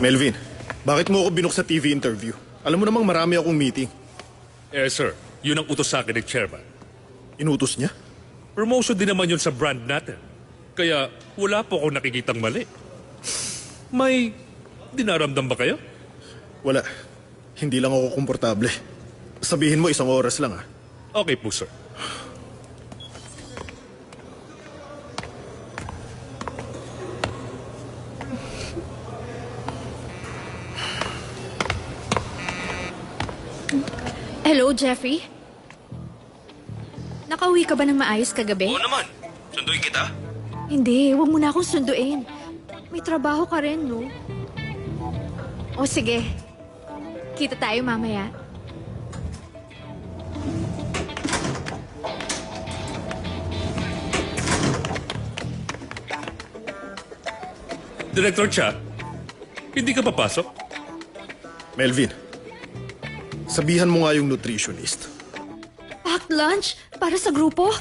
Melvin, bakit mo ako binuk sa TV interview? Alam mo namang marami akong meeting. Sir, yun ang utos sa akin ni Chairman. Inutos niya? Promotion din naman yun sa brand natin. Kaya wala po akong nakikitang mali. May dinaramdam ba kayo? Wala. Hindi lang ako komportable. Sabihin mo 1 oras lang ah. Okay po, sir. Hello, Jeffrey? Nakauwi ka ba ng maayos kagabi? Oo naman. Sunduin kita? Hindi, huwag mo na akong sunduin. May trabaho ka rin, no? O sige, kita tayo mamaya. Director Cha, hindi ka papasok? Melvin, sabihan mo nga yung nutritionist. Packed lunch? Para sa grupo?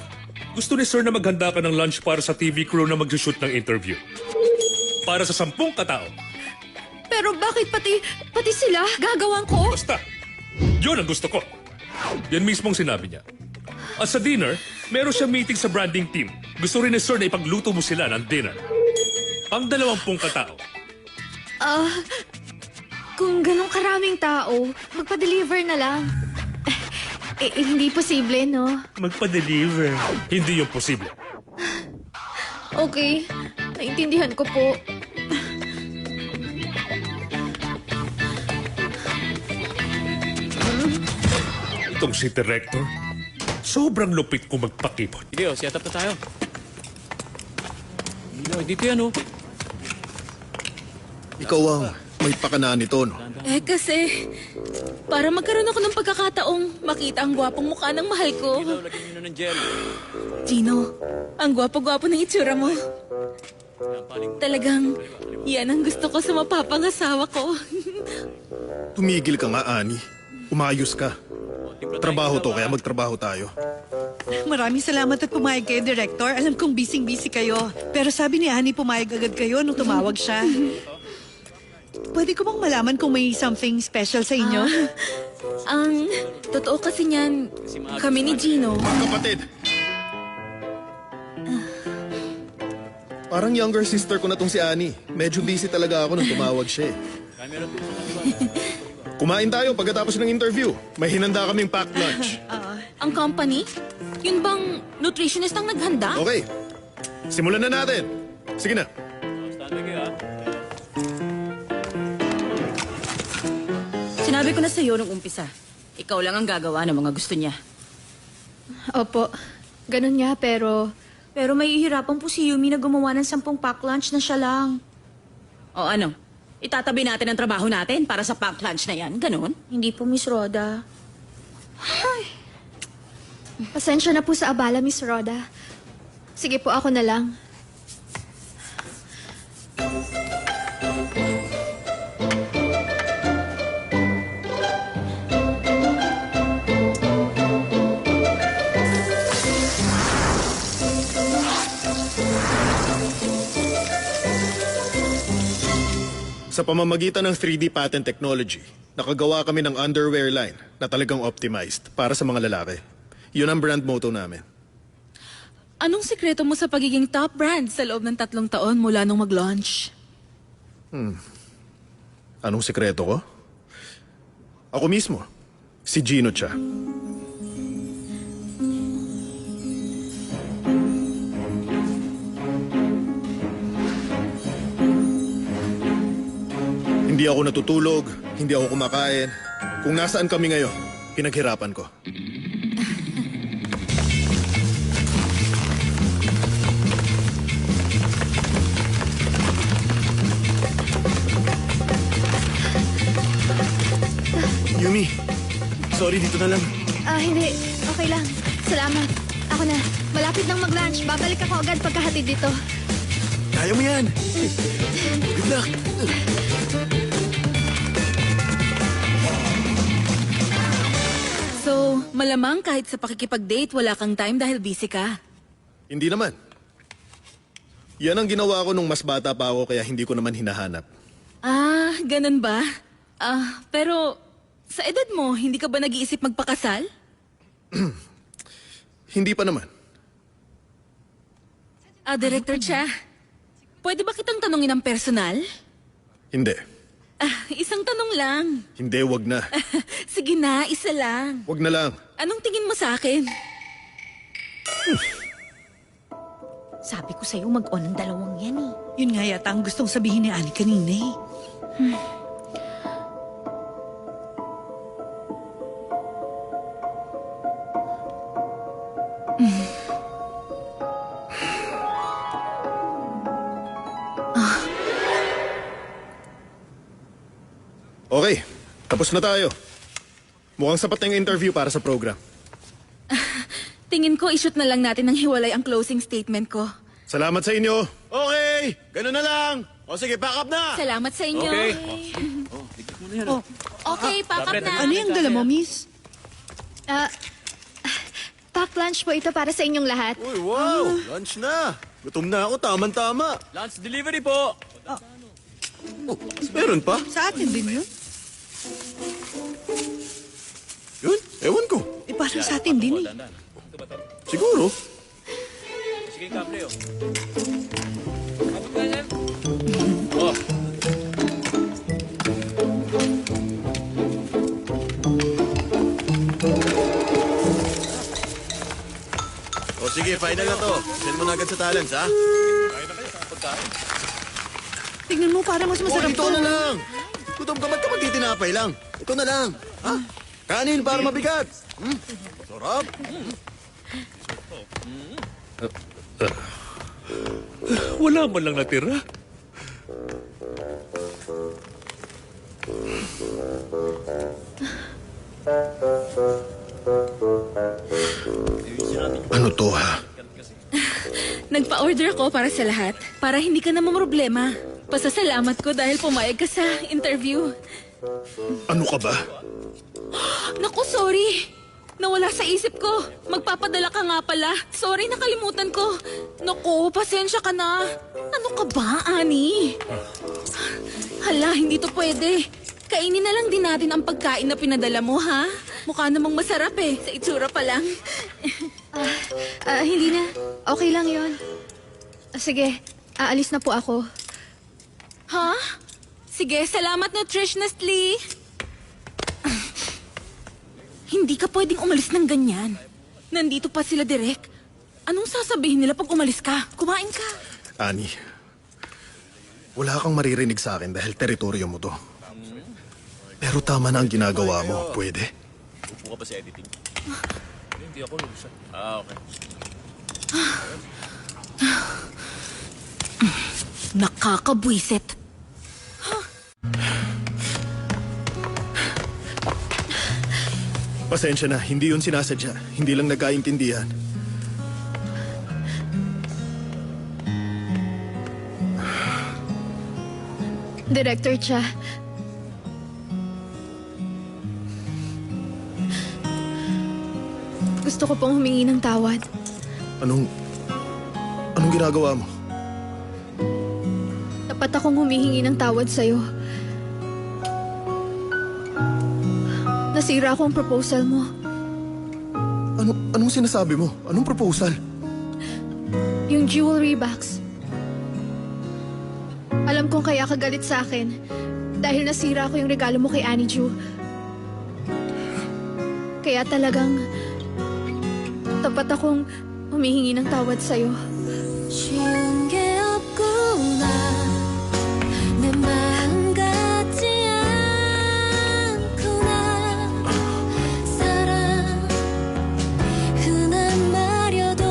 Gusto ni sir na maghanda ka ng lunch para sa TV crew na mag-shoot ng interview. Para sa 10 katao. Pero bakit pati sila gagawin ko? Basta, yun ang gusto ko. Yan mismong sinabi niya. At sa dinner, meron siya meeting sa branding team. Gusto rin ni sir na ipagluto mo sila ng dinner. Pang 20 katao. Kung ganong karaming tao, magpa-deliver na lang. Hindi posible, no? Magpa-deliver. Hindi yung posible. Okay, naintindihan ko po. Itong si Director, sobrang lupit ko magpakipot. Sige, set up na tayo. Dito yan, oh. Ikaw ang may pakanaan nito, no? Kasi, para magkaroon ako ng pagkakataong makita ang gwapong mukha ng mahal ko. Lagyan nyo na ng gel. Gino, ang gwapo-gwapo ng itsura mo. Talagang, yan ang gusto ko sa mapapangasawa ko. Tumigil ka nga, Ani. Umayos ka. Trabaho to, kaya magtrabaho tayo. Maraming salamat at pumayag kayo, Director. Alam kong busy-busy kayo. Pero sabi ni Annie, pumayag agad kayo nung tumawag siya. Pwede ko bang malaman kung may something special sa inyo? Ang totoo kasi niyan, kami ni Gino. Kapatid! Parang younger sister ko na tong si Ani. Medyo busy talaga ako nung tumawag siya eh. Kumain tayo pagkatapos ng interview. May hinanda kaming packed lunch. Ang company? Yun bang nutritionist ang naghanda? Okay, simulan na natin. Sige na. Standby kayo, ah. Sinabi ko na sa'yo nung umpisa. Ikaw lang ang gagawa ng mga gusto niya. Opo, ganun nga pero... Pero may ihirapan po si Yumi na gumawa ng 10 pack lunch na siya lang. O ano? Itatabi natin ang trabaho natin para sa pack lunch na yan? Ganon? Hindi po, Miss Rhoda. Pasensya na po sa abala, Miss Rhoda. Sige po, ako na lang. Sa pamamagitan ng 3D patent technology, nakagawa kami ng underwear line na talagang optimized para sa mga lalaki. Yun ang brand motto namin. Anong sikreto mo sa pagiging top brand sa loob ng 3 taon mula nung mag-launch? Anong sikreto ko? Ako mismo, si Gino Cha. Hindi ako natutulog, hindi ako kumakain. Kung nasaan kami ngayon, pinaghirapan ko. Yumi, sorry, dito na lang. Hindi. Okay lang. Salamat. Ako na. Malapit nang mag-lunch. Babalik ako agad pagkahatid dito. Kaya mo yan. Good luck. So, malamang kahit sa pakikipag-date, wala kang time dahil busy ka. Hindi naman. Yan ang ginawa ko nung mas bata pa ako kaya hindi ko naman hinahanap. Ah, ganun ba? Pero sa edad mo, hindi ka ba nag-iisip magpakasal? Hindi pa naman. Director Cha, pwede ba kitang tanungin ng personal? Hindi. Isang tanong lang. Hindi, wag na. Sige na, isa lang. Wag na lang. Anong tingin mo sa akin? Sabi ko sa'yo, mag-on ang dalawang yan eh. Yun nga yata ang gustong sabihin ni Annie kanina eh. Okay, tapos na tayo. Mukhang sapat na yung interview para sa program. Tingin ko, ishoot na lang natin ng hiwalay ang closing statement ko. Salamat sa inyo. Okay, ganun na lang. O sige, pack up na. Salamat sa inyo. Okay. Oh, tignan mo na yan. Oh, Okay, pack up na. ano yung dala mo, miss? Pack lunch po ito para sa inyong lahat. Uy, wow, lunch na. Gutom na ako, tama-tama. Lunch delivery po. Oh, meron pa? Sa atin din yun. Yun, ewan ko. Eh, parang sa atin din eh. Dandan. Ito ba to? Siguro. Sige, kable oh. Abot ka yan. Oh. O sige, final na to. Send mo na agad sa talents, ha? Tignan mo, parang mas masarap Ito to. na lang. Gutom ka, ba't ka magtitinapay lang? Ito na lang. Ha? Kanin para mabigat. Sarap. Wala man lang natira. Ano to ha? Nagpa-order ako para sa lahat. Para hindi ka na mamroblema. Pasasalamat ko dahil pumayag ka sa interview. Ano ka ba? Naku, sorry. Nawala sa isip ko. Magpapadala ka nga pala. Sorry, nakalimutan ko. Naku, pasensya ka na. Ano ka ba, Ani? Hala, hindi to pwede. Kainin na lang din natin ang pagkain na pinadala mo, ha? Mukha namang masarap eh. Sa itsura pa lang. Hindi na. Okay lang yon. Sige, aalis na po ako. Ha? Sige, salamat nutritionist Lee. Hindi ka pwedeng umalis ng ganyan. Nandito pa sila direct. Anong sasabihin nila pag umalis ka? Kumain ka. Ani, wala kang maririnig sa akin dahil teritoryo mo to. Pero tama na ang ginagawa mo. Pwede? Upo ka pa sa editing. Hindi ako lusa. Okay. Nakakabwisit. Pasensya na, hindi yun sinasadya. Hindi lang nagkaintindihan. Director Cha, gusto ko pong humingi ng tawad. Anong ginagawa mo? Dapat akong humihingi ng tawad sa'yo. Nasira ko ang proposal mo. Anong sinasabi mo? Anong proposal? Yung jewelry box. Alam kong kaya ka galit sa akin dahil nasira ko yung regalo mo kay Annie Ju. Kaya talagang tapat akong humihingi ng tawad sa'yo. 쉬운 게 없구나 내 마음 같지 않구나 사랑 흔한 말여도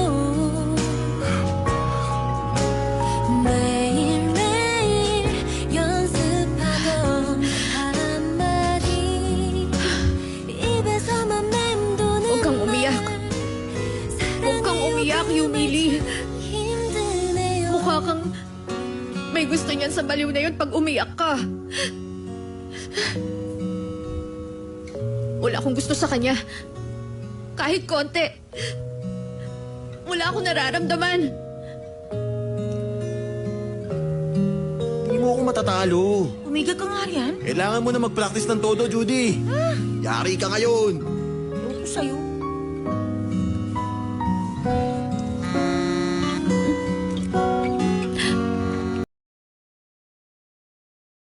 매일매일 연습하던 한마디 입에서만 맴도는 Huwag kang umiyak. Huwag kang umiyak, Yumili. Mukha kang may gusto niyan sa baliw na yun pag umiyak ka. Wala akong gusto sa kanya. Kahit konti. Wala akong nararamdaman. Hindi mo ako matatalo. Tumigil ka nga riyan. Kailangan mo na mag-practice ng todo, Judy. Yari ka ngayon. Ayoko sa'yo.